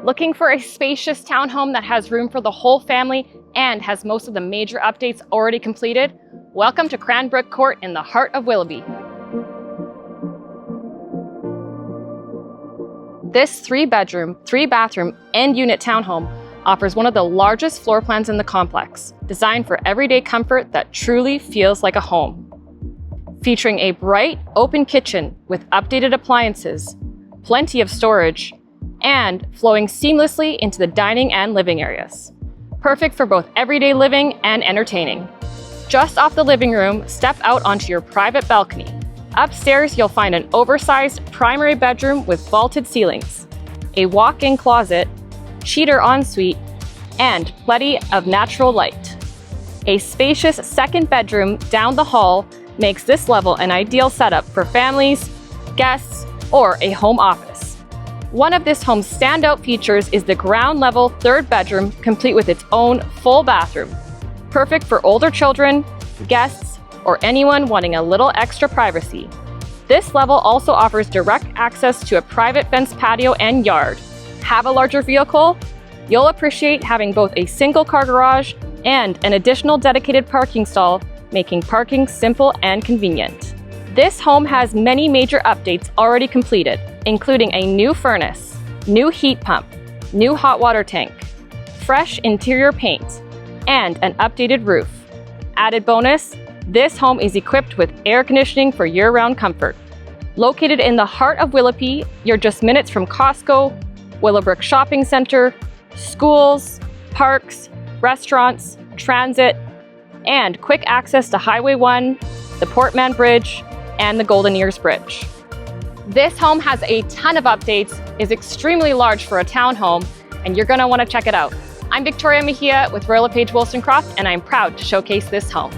Looking for a spacious townhome that has room for the whole family and has most of the major updates already completed? Welcome to Cranbrook Court in the heart of Willoughby. This 3-bedroom, 3-bathroom, and unit townhome offers one of the largest floor plans in the complex, designed for everyday comfort that truly feels like a home. Featuring a bright, open kitchen with updated appliances, plenty of storage, and flowing seamlessly into the dining and living areas. Perfect for both everyday living and entertaining. Just off the living room, step out onto your private balcony. Upstairs, you'll find an oversized primary bedroom with vaulted ceilings, a walk-in closet, cheater ensuite, and plenty of natural light. A spacious second bedroom down the hall makes this level an ideal setup for families, guests, or a home office. One of this home's standout features is the ground-level 3rd bedroom, complete with its own full bathroom. Perfect for older children, guests, or anyone wanting a little extra privacy. This level also offers direct access to a private fenced patio and yard. Have a larger vehicle? You'll appreciate having both a single-car garage and an additional dedicated parking stall, making parking simple and convenient. This home has many major updates already completed, including a new furnace, new heat pump, new hot water tank, fresh interior paint, and an updated roof. Added bonus, this home is equipped with air conditioning for year-round comfort. Located in the heart of Willoughby, you're just minutes from Costco, Willowbrook Shopping Center, schools, parks, restaurants, transit, and quick access to Highway 1, the Port Mann Bridge, and the Golden Ears Bridge. This home has a ton of updates, is extremely large for a townhome, and you're going to want to check it out. I'm Victoria Mejia with Royal LePage Wollstonecroft, and I'm proud to showcase this home.